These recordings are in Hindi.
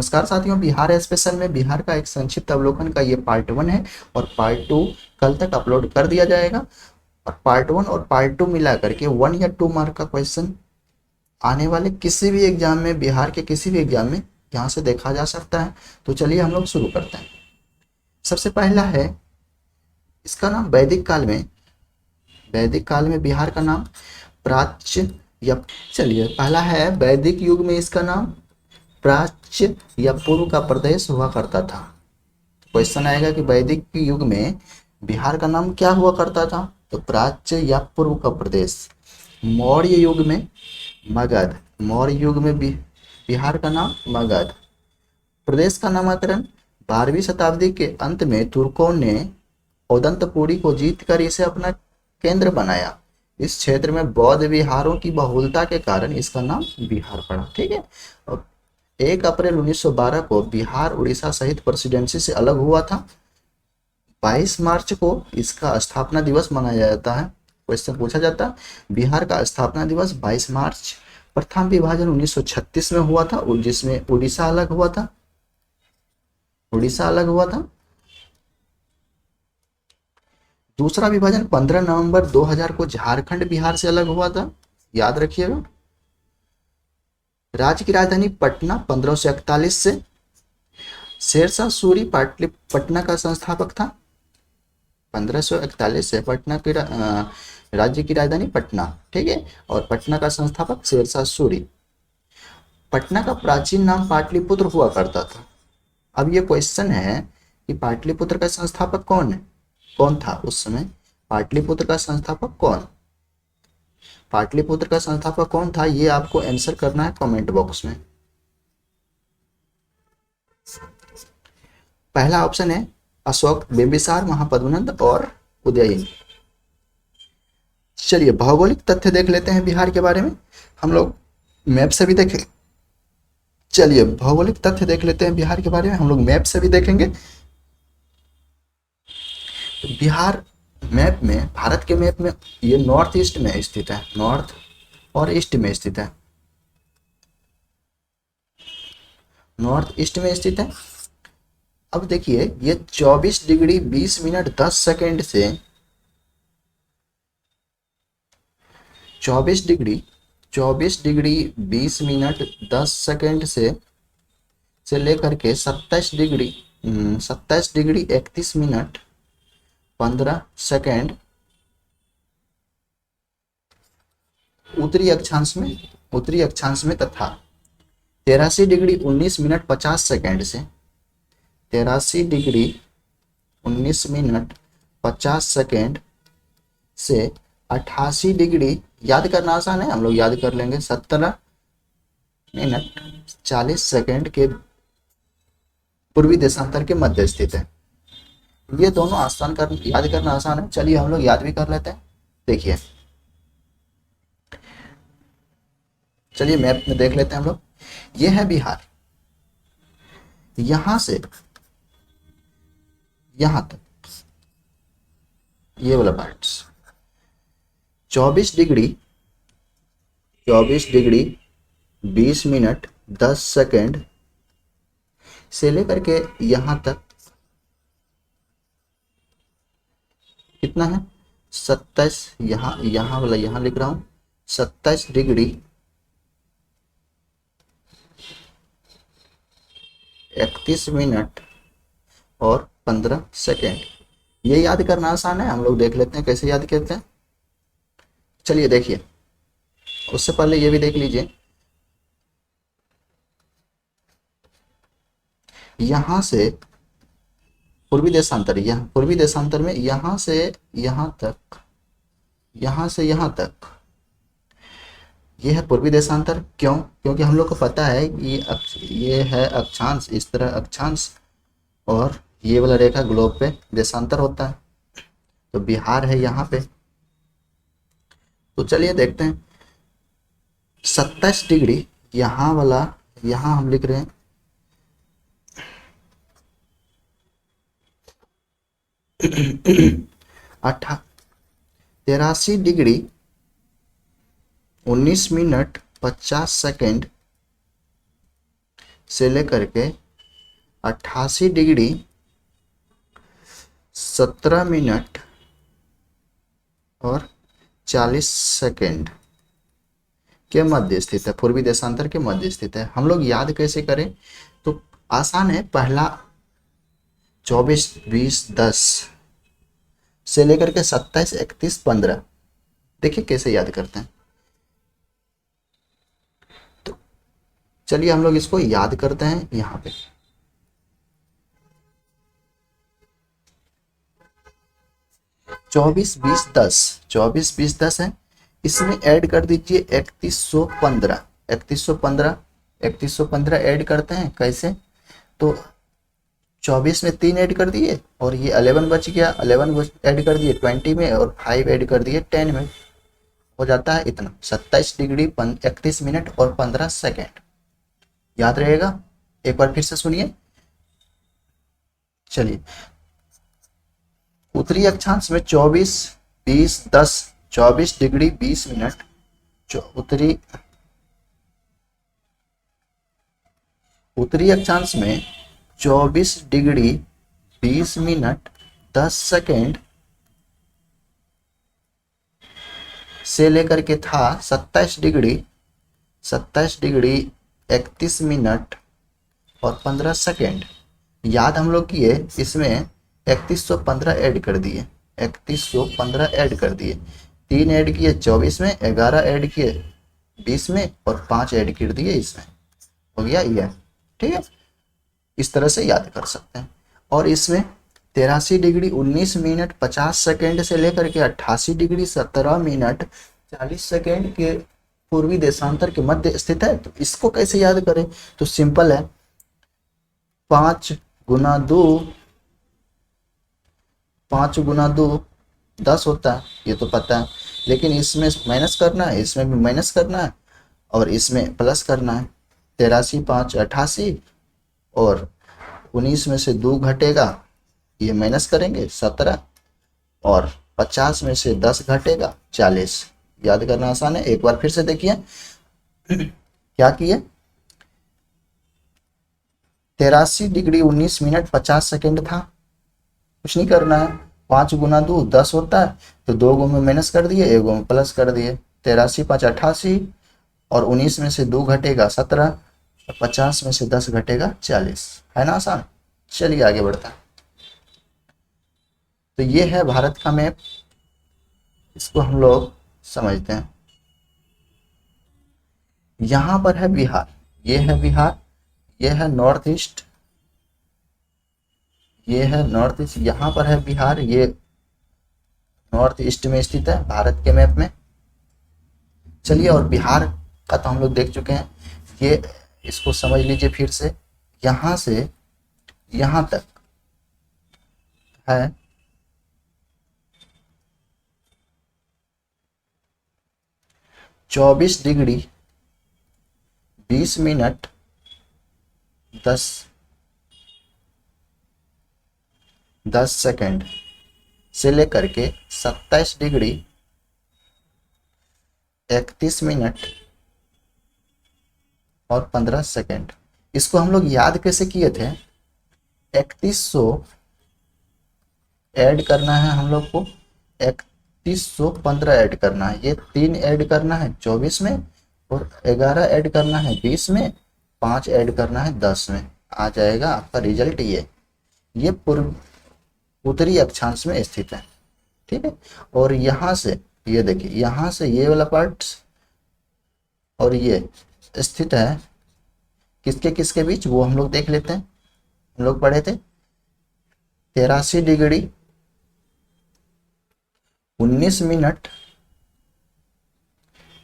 नमस्कार साथियों, बिहार स्पेशल में बिहार का एक संक्षिप्त अवलोकन का ये पार्ट 1 है और पार्ट 2 कल तक अपलोड कर दिया जाएगा। और पार्ट 1 और पार्ट 2 मिला करके 1 या 2 मार्क का क्वेश्चन आने वाले किसी भी एग्जाम में, बिहार के किसी भी एग्जाम में यहाँ से देखा जा सकता है। तो चलिए हम लोग शुरू करते हैं। सबसे पहला है, इसका नाम वैदिक काल में बिहार का नाम प्राच्य या, चलिए पहला है वैदिक युग में इसका नाम प्राच्य या पूर्व का प्रदेश हुआ करता था। क्वेश्चन आएगा कि वैदिक युग में बिहार का नाम क्या हुआ करता था, तो प्राच्य या पूर्व का प्रदेश। मौर्य युग में मगध, मौर्य युग में बिहार का नाम मगध। प्रदेश का नामकरण 12वीं शताब्दी के अंत में तुर्कों ने औदंतपुरी को जीतकर इसे अपना केंद्र बनाया। इस क्षेत्र में बौद्ध विहारों की बहुलता के कारण इसका नाम बिहार पड़ा। ठीक है। 1 अप्रैल 1912 को बिहार उड़ीसा सहित प्रेसिडेंसी से अलग हुआ था। 22 मार्च को इसका स्थापना दिवस मनाया जाता है। क्वेश्चन पूछा जाता है बिहार का स्थापना दिवस 22 मार्च। प्रथम विभाजन 1936 में हुआ था, जिसमें उड़ीसा अलग हुआ था। दूसरा विभाजन 15 नवंबर 2000 को झारखंड बिहार से अलग हुआ था, याद रखिएगा। राज्य की राजधानी पटना 1541 से। शेरशाह सूरी पटना का संस्थापक था। 1541 से पटना की राज्य की राजधानी पटना। ठीक है। और पटना का संस्थापक शेरशाह सूरी। पटना का प्राचीन नाम पाटलिपुत्र हुआ करता था। अब ये क्वेश्चन है कि पाटलिपुत्र का संस्थापक कौन था उस समय। पाटलिपुत्र का संस्थापक कौन था, ये आपको आंसर करना है कमेंट बॉक्स में। पहला ऑप्शन है अशोक, बिंबिसार, महापद्मनंद और उदयन। चलिए भौगोलिक तथ्य देख लेते हैं बिहार के बारे में। हम लोग मैप से भी देखें। चलिए भौगोलिक तथ्य देख लेते हैं बिहार के बारे में, हम लोग मैप से भी देखेंगे। बिहार मैप में, भारत के मैप में ये नॉर्थ ईस्ट में स्थित है, नॉर्थ और ईस्ट में स्थित है, नॉर्थ ईस्ट में स्थित है। अब देखिए ये 24 डिग्री 20 मिनट 10 सेकेंड से 24 डिग्री 20 मिनट 10 सेकेंड से लेकर के 27 डिग्री 31 मिनट 15 सेकेंड उत्तरी अक्षांश में तथा 83 डिग्री 19 मिनट 50 सेकेंड से 83 डिग्री 19 मिनट 50 सेकेंड से 88 डिग्री, याद करना आसान है, हम लोग याद कर लेंगे, 17 मिनट 40 सेकेंड के पूर्वी देशांतर के मध्य स्थित है। ये दोनों याद करना आसान है। चलिए हम लोग याद भी कर लेते हैं। देखिए चलिए मैप में देख लेते हैं हम लोग। ये है बिहार, यहां से यहां तक ये वाला पार्ट 24 डिग्री 20 मिनट 10 सेकेंड से लेकर के यहां तक कितना है 27, यहाँ वाला यहाँ लिख रहा हूं 27 डिग्री 31 मिनट और 15 सेकेंड। ये याद करना आसान है, हम लोग देख लेते हैं कैसे याद करते हैं। चलिए देखिए, उससे पहले ये भी देख लीजिए, यहां से पूर्वी देशांतर में यहां से यहां तक ये है पूर्वी देशांतर। क्यों? क्योंकि हम लोग को पता है कि ये है अक्षांश, इस तरह अक्षांश, और ये वाला रेखा ग्लोब पे देशांतर होता है। तो बिहार है यहाँ पे। तो चलिए देखते हैं 27 डिग्री यहाँ वाला, यहाँ हम लिख रहे हैं 83 डिग्री 19 मिनट 50 सेकेंड से लेकर के 88 डिग्री 17 मिनट और 40 सेकेंड के मध्य स्थित है, पूर्वी देशांतर के मध्य स्थित है। हम लोग याद कैसे करें? तो आसान है। पहला 24, 20, 10 से लेकर के 27, 31, 15, देखिए कैसे याद करते हैं। तो चलिए हम लोग इसको याद करते हैं। यहाँ पे 24, 20, 10, 24, 20, 10 है। इसमें ऐड कर दीजिए 3115, 3115, 3115 ऐड करते हैं कैसे? तो 24 में 3 ऐड कर दिए और ये 11 बच गया, 11 ऐड कर दिए 20 में और 5 ऐड कर दिए 10 में, हो जाता है इतना 27 डिग्री 31 मिनट और 15 सेकेंड। याद रहेगा? एक बार फिर से सुनिए। चलिए, उत्तरी अक्षांश में 24, 20, 10, 24 डिग्री 20 मिनट, उत्तरी अक्षांश में 24 डिग्री 20 मिनट 10 सेकेंड से लेकर के था 27 डिग्री 31 मिनट और 15 सेकेंड। याद हम लोग किए, इसमें 3115 ऐड कर दिए, 3115 ऐड कर दिए, 3 ऐड किए 24 में, 11 ऐड किए 20 में और 5 ऐड कर दिए इसमें, हो गया ये। ठीक है, इस तरह से याद कर सकते हैं। और इसमें 83 डिग्री 19 मिनट 50 सेकेंड से लेकर के 88 डिग्री 17 मिनट 40 सेकेंड के पूर्वी देशांतर के मध्य स्थित है। तो इसको कैसे याद करें? तो सिंपल है, 5 गुना 2, 5 गुना 2 10 होता है, ये तो पता है। लेकिन इसमें माइनस करना है, इसमें भी माइनस करना है और इसमें प्लस करना है। 83, 5, 88 और 19 में से 2 घटेगा, ये माइनस करेंगे 17 और 50 में से 10 घटेगा 40। याद करना आसान है। एक बार फिर से देखिए क्या किए। 83 डिग्री 19 मिनट 50 सेकेंड था, कुछ नहीं करना है। 5 गुना 2 10 होता है, तो 2 गो में माइनस कर दिए, 1 गो में प्लस कर दिए। 83, 5, 88 और 19 में से 2 घटेगा 17 और 50 में से 10 घटेगा 40। है ना आसान? चलिए आगे बढ़ता है। तो ये है भारत का मैप, इसको हम लोग समझते हैं। यहाँ पर है बिहार, ये है बिहार, ये है नॉर्थ ईस्ट, ये है नॉर्थ ईस्ट, यहाँ पर है बिहार, ये नॉर्थ ईस्ट में स्थित है भारत के मैप में। चलिए, और बिहार का तो हम लोग देख चुके हैं, ये इसको समझ लीजिए फिर से। यहाँ से यहाँ तक है 24 डिग्री 20 मिनट 10 सेकेंड से लेकर के 27 डिग्री 31 मिनट और 15 सेकेंड। इसको हम लोग याद कैसे किए थे? 3100 ऐड करना है हम लोग को, 3115 ऐड करना है, ये 3 ऐड करना है 24 में और 11 ऐड करना है 20 में, 5 ऐड करना है 10 में। आ जाएगा आपका रिजल्ट ये पूर्व उत्तरी अक्षांश में स्थित है। ठीक है, और यहाँ से ये देखिए, यहाँ से ये वाला पार्ट और ये स्थित है किसके किसके बीच, वो हम लोग देख लेते हैं। हम लोग पढ़े थे 83 डिग्री 19 मिनट,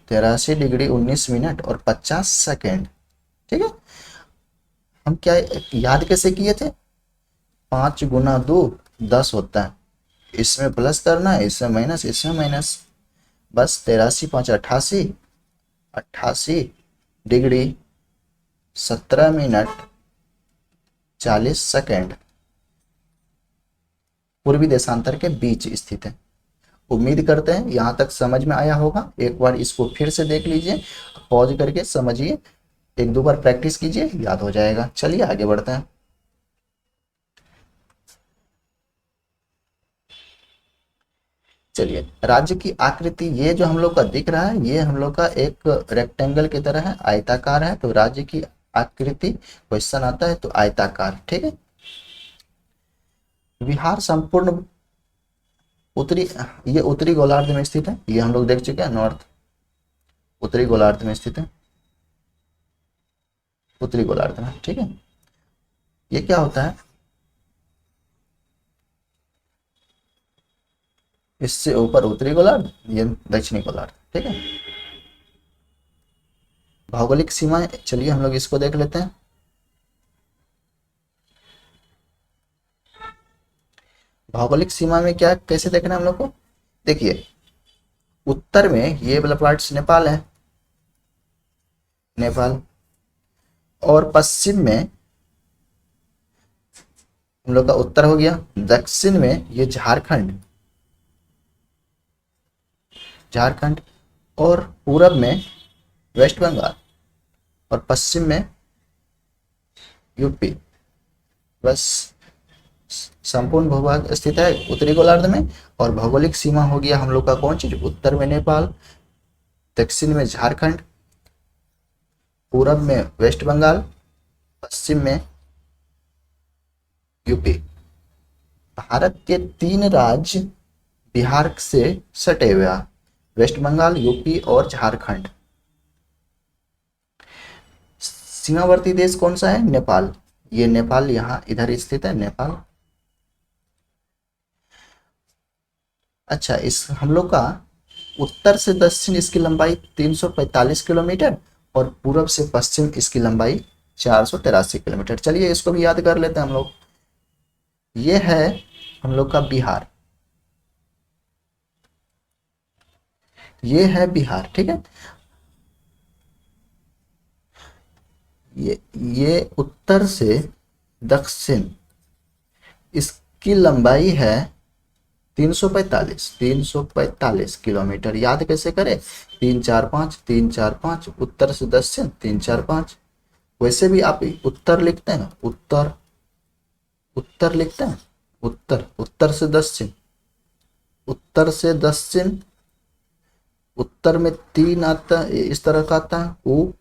83 डिग्री 19 मिनट और 50 सेकेंड। ठीक है, हम क्या याद कैसे किए थे? 5 गुना 2 10 होता है, इसमें प्लस करना है, इसमें माइनस, इसमें माइनस, बस 83, 5, 88, 88 डिग्री 17 मिनट 40 सेकेंड पूर्वी देशांतर के बीच स्थित है। उम्मीद करते हैं यहाँ तक समझ में आया होगा। एक बार इसको फिर से देख लीजिए, पॉज करके समझिए। एक दो बार प्रैक्टिस कीजिए, याद हो जाएगा। चलिए आगे बढ़ते हैं। चलिए, राज्य की आकृति, ये जो हम लोग का दिख रहा है ये हम लोग का एक रेक्टेंगल की तरह है, आयताकार है। तो राज्य की आकृति क्वेश्चन आता है तो आयताकार, ठीक है। बिहार संपूर्ण उत्तरी, ये उत्तरी गोलार्ध में स्थित है, ये हम लोग देख चुके हैं, नॉर्थ उत्तरी गोलार्ध में स्थित है, उत्तरी गोलार्ध में, ठीक है। ये क्या होता है, इससे ऊपर उत्तरी गोलार्ध, ये दक्षिणी गोलार्ध, ठीक है। भौगोलिक सीमाएं, चलिए हम लोग इसको देख लेते हैं। भौगोलिक सीमा में क्या कैसे देखना है हम लोग को, देखिए उत्तर में ये वाला पार्ट नेपाल है, नेपाल, और पश्चिम में हम लोग का उत्तर हो गया, दक्षिण में ये झारखंड, झारखंड, और पूरब में वेस्ट बंगाल, और पश्चिम में यूपी। बस संपूर्ण भूभाग स्थित है उत्तरी गोलार्ध में। और भौगोलिक सीमा हो गया हम लोग का कौन चीज, उत्तर में नेपाल, दक्षिण में झारखंड, पूरब में वेस्ट बंगाल, पश्चिम में यूपी। भारत के 3 राज्य बिहार से सटे हुए हैं, वेस्ट बंगाल, यूपी और झारखंड। सीमावर्ती देश कौन सा है, नेपाल, ये नेपाल यहाँ इधर स्थित है, नेपाल। अच्छा, इस हम लोग का उत्तर से दक्षिण इसकी लंबाई 345 किलोमीटर, और पूरब से पश्चिम इसकी लंबाई 483 किलोमीटर। चलिए इसको भी याद कर लेते हैं हम लोग। ये है हम लोग का बिहार, ये है बिहार, ठीक है। ये उत्तर से दक्षिण इसकी लंबाई है 345 किलोमीटर। याद कैसे करें, 3 4 5, 3 4 5, उत्तर से दक्षिण 3 4 5। वैसे भी आप उत्तर लिखते हैं, उत्तर, उत्तर लिखते हैं, उत्तर, उत्तर से दक्षिण, उत्तर से दक्षिण, उत्तर में 3 आता है, इस तरह का आता है ऊ,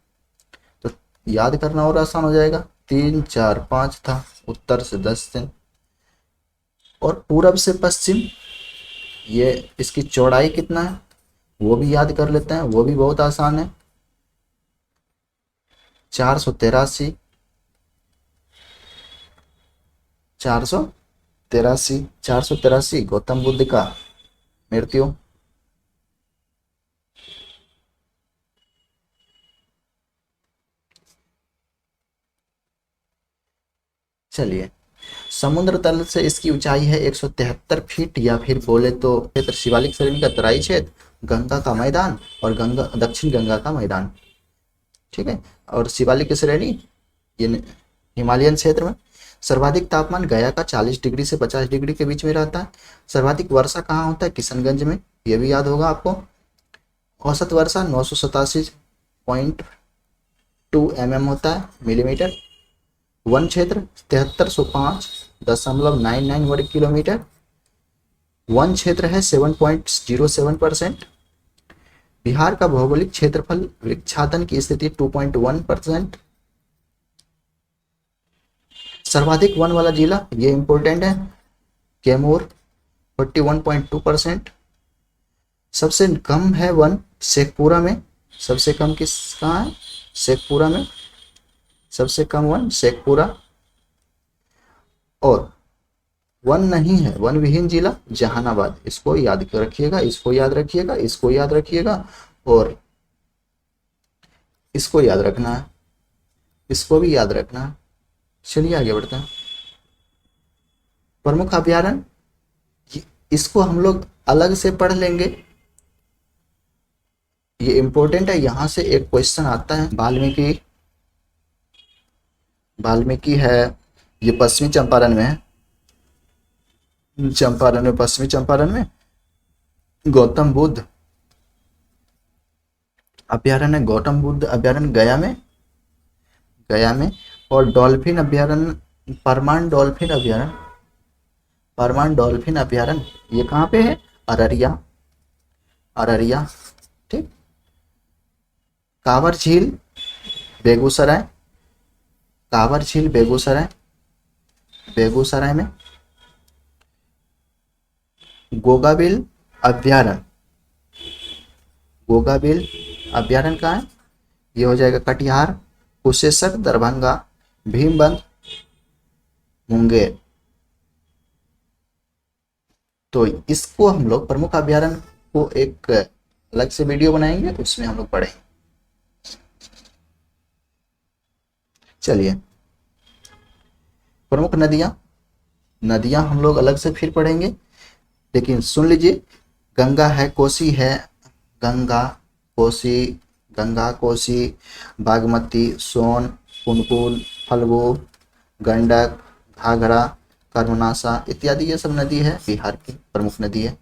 तो याद करना और आसान हो जाएगा। 3 4 5 था उत्तर से दक्षिण, और पूरब से पश्चिम, ये इसकी चौड़ाई कितना है वो भी याद कर लेते हैं, वो भी बहुत आसान है, 483, 483 गौतम बुद्ध का मृत्यु। चलिए, समुद्र तल से इसकी ऊंचाई है 173 फीट, या फिर बोले तो क्षेत्र शिवालिक श्रेणी का तराई क्षेत्र, गंगा का मैदान, और गंगा दक्षिण गंगा का मैदान, ठीक है। और शिवालिक श्रेणी ये हिमालयन क्षेत्र में। सर्वाधिक तापमान गया का 40 डिग्री से 50 डिग्री के बीच में रहता है। सर्वाधिक वर्षा कहाँ होता है, किशनगंज में, ये भी याद होगा आपको। औसत वर्षा 987.2 mm होता है, मिलीमीटर। वन क्षेत्र 7305.99 वर्ग किलोमीटर। वन क्षेत्र है 7.07%। बिहार का भौगोलिक क्षेत्रफल वृक्षातन की स्थिति 2.1%। सर्वाधिक वन वाला जिला, ये इंपॉर्टेंट है, कैमूर 41.2%। सबसे कम है वन शेखपुरा में, सबसे कम किस कहाँ है, शेखपुरा में, सबसे कम वन शेखपुरा। और वन नहीं है, वन विहीन जिला जहानाबाद, इसको याद रखिएगा, इसको याद रखिएगा, इसको याद रखिएगा, और इसको याद रखना है, इसको भी याद रखना है। चलिए आगे बढ़ते हैं। प्रमुख अभ्यारण्य, इसको हम लोग अलग से पढ़ लेंगे, ये इंपॉर्टेंट है, यहां से एक क्वेश्चन आता है। वाल्मीकि, वाल्मीकि है, ये पश्चिमी चंपारण में है, चंपारण में, पश्चिमी चंपारण में। गौतम बुद्ध अभ्यारण्य, गौतम बुद्ध अभ्यारण्य गया में, गया में। और डॉल्फिन अभ्यारण्य, परमान डॉल्फिन अभ्यारण्य ये कहाँ पे है? अररिया, अररिया। ठीक। कांवर झील बेगूसराय, कांवर झील बेगूसराय, बेगूसराय में। गोगाबिल अभ्यारण्य, गोगाबिल अभ्यारण्य कहाँ है? ये हो जाएगा कटिहार, कुशेश्वर, दरभंगा, भीमबंध, मुंगेर। तो इसको हम लोग प्रमुख अभ्यारण्य को एक अलग से वीडियो बनाएंगे, उसमें हम लोग पढ़ेंगे। चलिए, प्रमुख नदियां, नदियां हम लोग अलग से फिर पढ़ेंगे, लेकिन सुन लीजिए। गंगा है, कोसी है, गंगा, कोसी, गंगा, कोसी, बागमती, सोन, पुनपुन, फल्गु, गंडक, घाघरा, कर्मनाशा इत्यादि ये सब नदी है, बिहार की प्रमुख नदी है।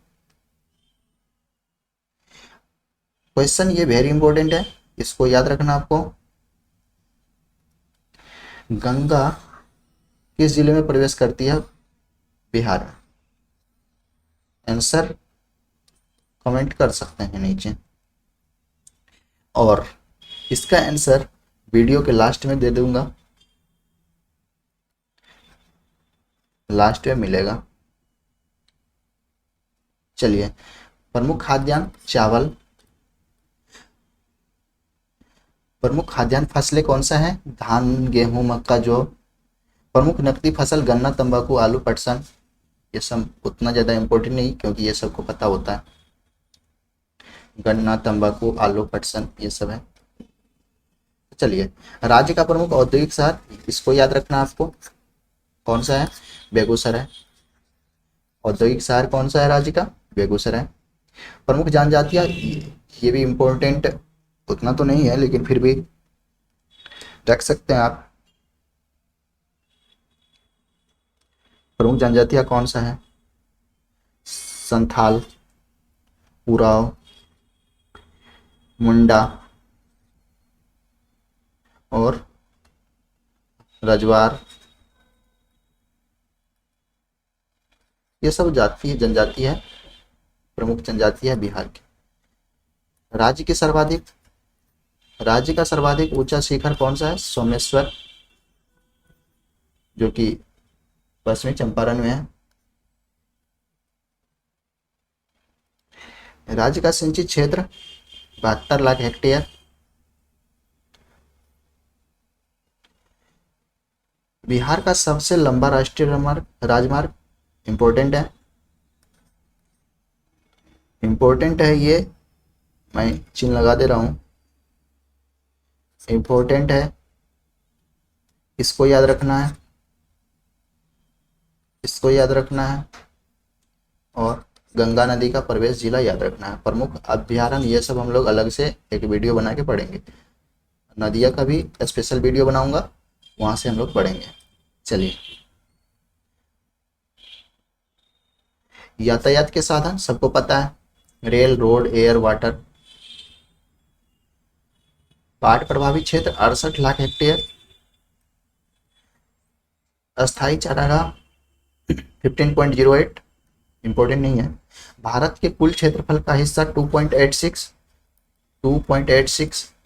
क्वेश्चन ये वेरी इंपॉर्टेंट है, इसको याद रखना आपको। गंगा किस जिले में प्रवेश करती है? बिहार में। आंसर कमेंट कर सकते हैं नीचे, और इसका आंसर वीडियो के लास्ट में दे दूंगा, लास्ट में मिलेगा। चलिए, प्रमुख खाद्यान्न चावल, प्रमुख खाद्यान्न फसलें कौन सा है? धान, गेहूं, मक्का, जौ। प्रमुख नकदी फसल गन्ना, तंबाकू, आलू, पटसन। ये सब उतना ज़्यादा इम्पोर्टेंट नहीं, क्योंकि ये सबको पता होता है। गन्ना, तंबाकू, आलू, पटसन ये सब है। चलिए, राज्य का प्रमुख औद्योगिक शहर, इसको याद रखना आपको, कौन सा है? बेगूसराय। औद्योगिक शहर कौन सा है राज्य का? बेगूसराय। प्रमुख जनजातियां, ये भी इम्पोर्टेंट उतना तो नहीं है, लेकिन फिर भी रख सकते हैं आप। प्रमुख जनजातियां कौन सा है? संथाल, उराव, मुंडा और रजवार। ये सब जाति जनजाति है, प्रमुख जनजाति है बिहार की। राज्य के सर्वाधिक, राज्य का सर्वाधिक ऊंचा शिखर कौन सा है? सोमेश्वर, जो कि पश्चिमी चंपारण में है। राज्य का सिंचित क्षेत्र 72 लाख हेक्टेयर। बिहार का सबसे लंबा राष्ट्रीय राजमार्ग, इंपॉर्टेंट है, इंपॉर्टेंट है ये, मैं चिन्ह लगा दे रहा हूं, इंपॉर्टेंट है, इसको याद रखना है, इसको याद रखना है। और गंगा नदी का प्रवेश जिला याद रखना है। प्रमुख अभ्यारण्य ये सब हम लोग अलग से एक वीडियो बना के पढ़ेंगे, नदिया का भी स्पेशल वीडियो बनाऊंगा, वहां से हम लोग पढ़ेंगे। चलिए, यातायात के साधन सबको पता है, रेल, रोड, एयर, वाटर। बाढ़ प्रभावित क्षेत्र 68 लाख हेक्टेयर। अस्थायी चारागाह 15.08, इंपॉर्टेंट नहीं है। भारत के कुल क्षेत्रफल का हिस्सा 2.86,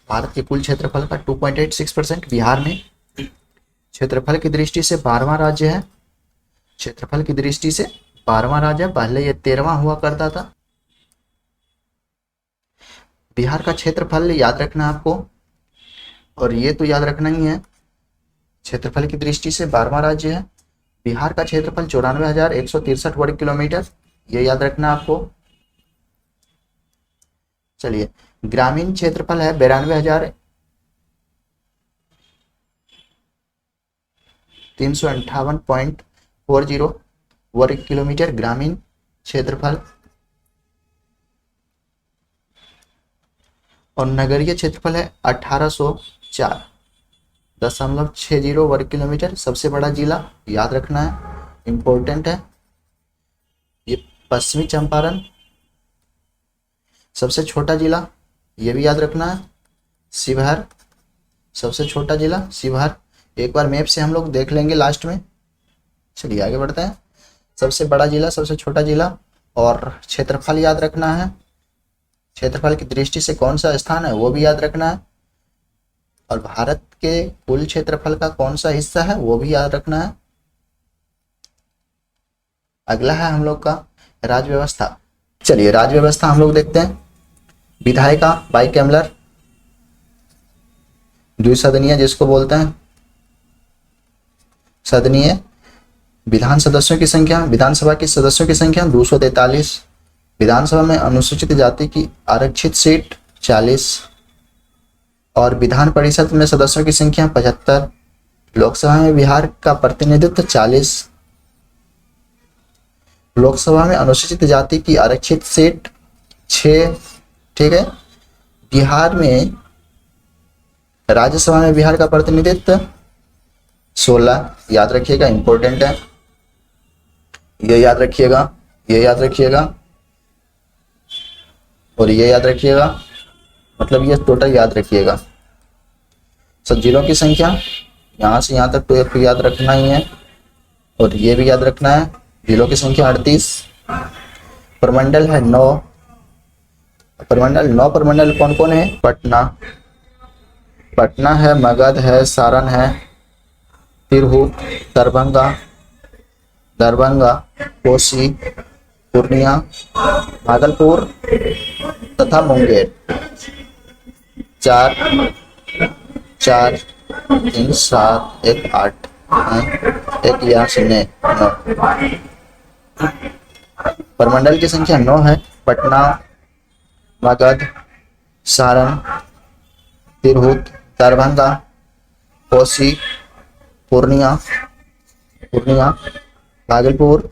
भारत के कुल क्षेत्रफल का 2.86% बिहार में। क्षेत्रफल की दृष्टि से 12वां राज्य है, क्षेत्रफल की दृष्टि से 12वां राज्य, पहले ये 13वां हुआ करता था। बिहार का क्षेत्रफल याद रखना आपको, और ये तो याद रखना ही है, क्षेत्रफल की दृष्टि से 12वां राज्य है। बिहार का क्षेत्रफल 94,163 वर्ग किलोमीटर, ये याद रखना आपको। चलिए, ग्रामीण क्षेत्रफल है 92,358.40 वर्ग किलोमीटर ग्रामीण क्षेत्रफल। और नगरीय क्षेत्रफल है 1804.60 वर्ग किलोमीटर। सबसे बड़ा जिला याद रखना है, इंपॉर्टेंट है, ये पश्चिमी चंपारण। सबसे छोटा जिला ये भी याद रखना है, शिवहर। सबसे छोटा जिला शिवहर, एक बार मैप से हम लोग देख लेंगे लास्ट में। चलिए आगे बढ़ते हैं। सबसे बड़ा जिला, सबसे छोटा जिला और क्षेत्रफल याद रखना है। क्षेत्रफल की दृष्टि से कौन सा स्थान है वो भी याद रखना है, और भारत के कुल क्षेत्रफल का कौन सा हिस्सा है वो भी याद रखना है। अगला है हम लोग का राज्य व्यवस्था। चलिए राज्य व्यवस्था हम लोग देखते हैं। विधायिका बाइकैमलर, द्विसदनीय जिसको बोलते हैं, सदनीय। विधान सदस्यों की संख्या, विधानसभा के सदस्यों की संख्या 243। विधानसभा में अनुसूचित जाति की आरक्षित सीट 40 और विधान परिषद में सदस्यों की संख्या 75। लोकसभा में बिहार का प्रतिनिधित्व 40। लोकसभा में अनुसूचित जाति की आरक्षित सीट 6। ठीक है। बिहार में, राज्यसभा में बिहार का प्रतिनिधित्व 16। याद रखिएगा, इंपॉर्टेंट है, ये याद रखिएगा, ये याद रखिएगा और ये याद रखिएगा, मतलब ये टोटल याद रखिएगा। सब जिलों की संख्या यहाँ से यहाँ तक तो याद रखना ही है, और ये भी याद रखना है। जिलों की संख्या 38। प्रमंडल है 9। प्रमंडल 9 प्रमंडल कौन कौन है? पटना, पटना है, मगध है, सारण है, तिरहुत, दरभंगा, दरभंगा, कोसी, पूर्णिया, भागलपुर तथा मुंगेर। 4 4 3 7 1 8 एक यहाँ से 9। प्रमंडल की संख्या 9 है। पटना, मगध, सारण, तिरहुत, दरभंगा, कोसी, पूर्णिया, भागलपुर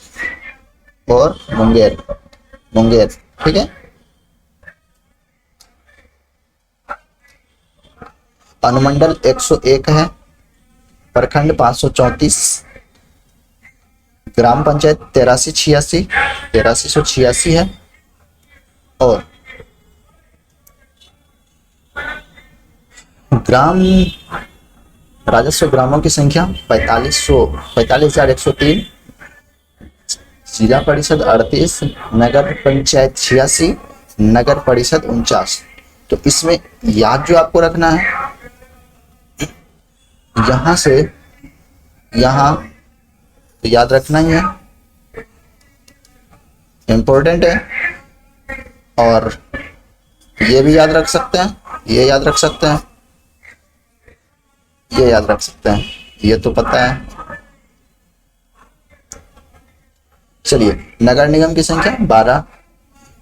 और मुंगेर। ठीक है। अनुमंडल 101 है। प्रखंड 534। ग्राम पंचायत 8386 है। और ग्राम राजस्व ग्रामों की संख्या 45,103। जिला परिषद 38, नगर पंचायत 86, नगर परिषद 49। तो इसमें याद जो आपको रखना है, यहां से यहां तो याद रखना ही है, इंपॉर्टेंट है। और ये भी याद रख सकते हैं, ये याद रख सकते हैं, ये याद रख सकते हैं, ये तो पता है। चलिए, नगर निगम की संख्या 12।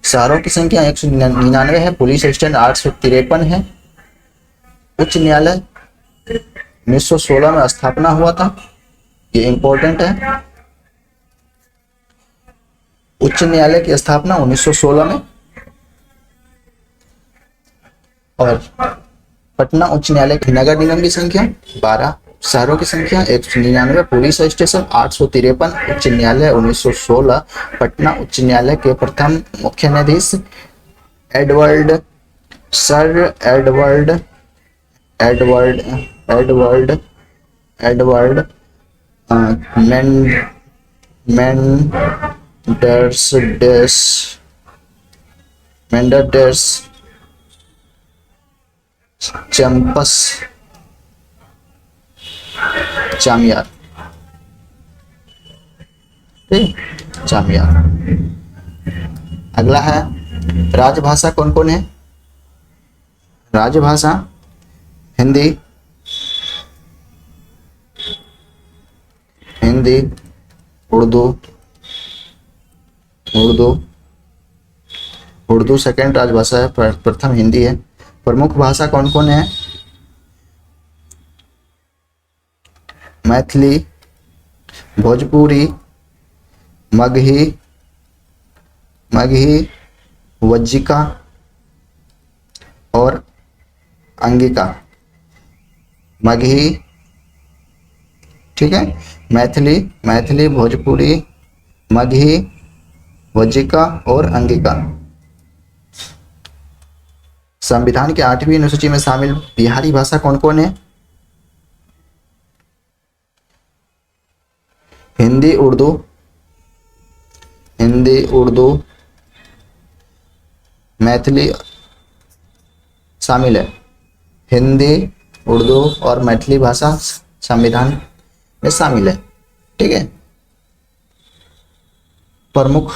शहरों की संख्या 199 है। पुलिस स्टेशन 853 है। उच्च न्यायालय 1916 में स्थापना हुआ था, ये इंपॉर्टेंट है। उच्च न्यायालय की स्थापना 1916 में। और पटना उच्च न्यायालय की नगर निगम की संख्या 12। शहरों की संख्या 199। Police station 853। उच्च न्यायालय 1916। पटना उच्च न्यायालय के प्रथम मुख्य न्यायाधीश सर एडवर्ड मेंडरडेस चैम्पस चामियार। ठीक, चामियार। अगला है राजभाषा कौन कौन है? राजभाषा हिंदी, उर्दू सेकंड राजभाषा है, प्रथम हिंदी है। प्रमुख भाषा कौन कौन है? मैथिली, भोजपुरी, मगही, वज्जिका और अंगिका। मगही, ठीक है, मैथिली, भोजपुरी, मगही, वज्जिका और अंगिका। संविधान के 8वीं अनुसूची में शामिल बिहारी भाषा कौन कौन है? हिंदी उर्दू मैथिली शामिल है। हिंदी उर्दू और मैथिली भाषा संविधान में शामिल है। ठीक है। प्रमुख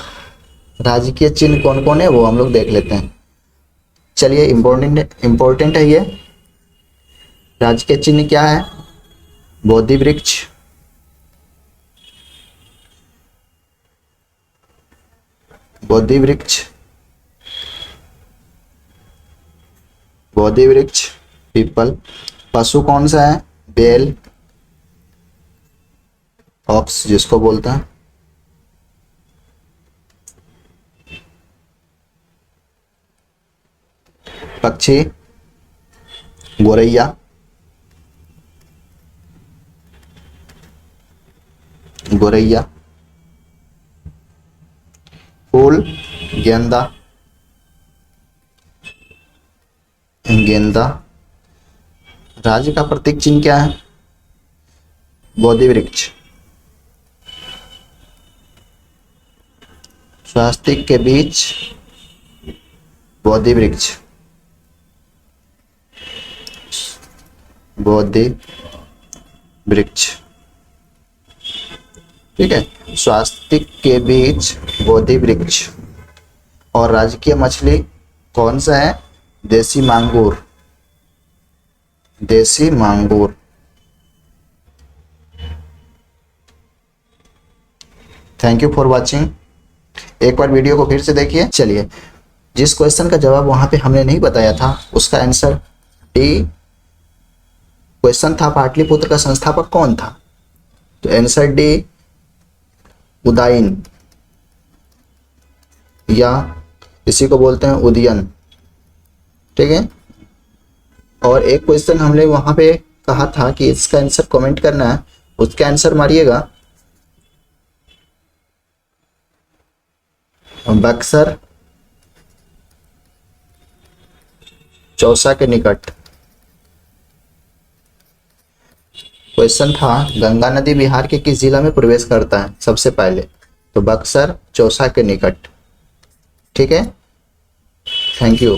राजकीय चिन्ह कौन कौन है वो हम लोग देख लेते हैं। चलिए, इम्पोर्टेंट है ये। राजकीय चिन्ह क्या है? बोधि वृक्ष, बोधि वृक्ष पीपल। पशु कौन सा है? बैल, ऑक्स जिसको बोलते हैं। पक्षी गोरैया, फूल गेंदा, राज्य का प्रतीक चिन्ह क्या है? बोधि वृक्ष। स्वास्तिक के बीच बोधि वृक्ष, ठीक है। स्वास्तिक के बीच बोधि वृक्ष। और राजकीय मछली कौन सा है? देसी मांगूर, थैंक यू फॉर वॉचिंग। एक बार वीडियो को फिर से देखिए। चलिए, जिस क्वेश्चन का जवाब वहां पे हमने नहीं बताया था उसका आंसर डी। क्वेश्चन था पाटलिपुत्र का संस्थापक कौन था? तो आंसर डी उदयन, या इसी को बोलते हैं उदयन। ठीक है। और एक क्वेश्चन हमने वहां पे कहा था कि इसका आंसर कमेंट करना है, उसका आंसर मारिएगा बक्सर चौसा के निकट। क्वेश्चन था गंगा नदी बिहार के किस जिला में प्रवेश करता है सबसे पहले? तो बक्सर चौसा के निकट। ठीक है। Thank you.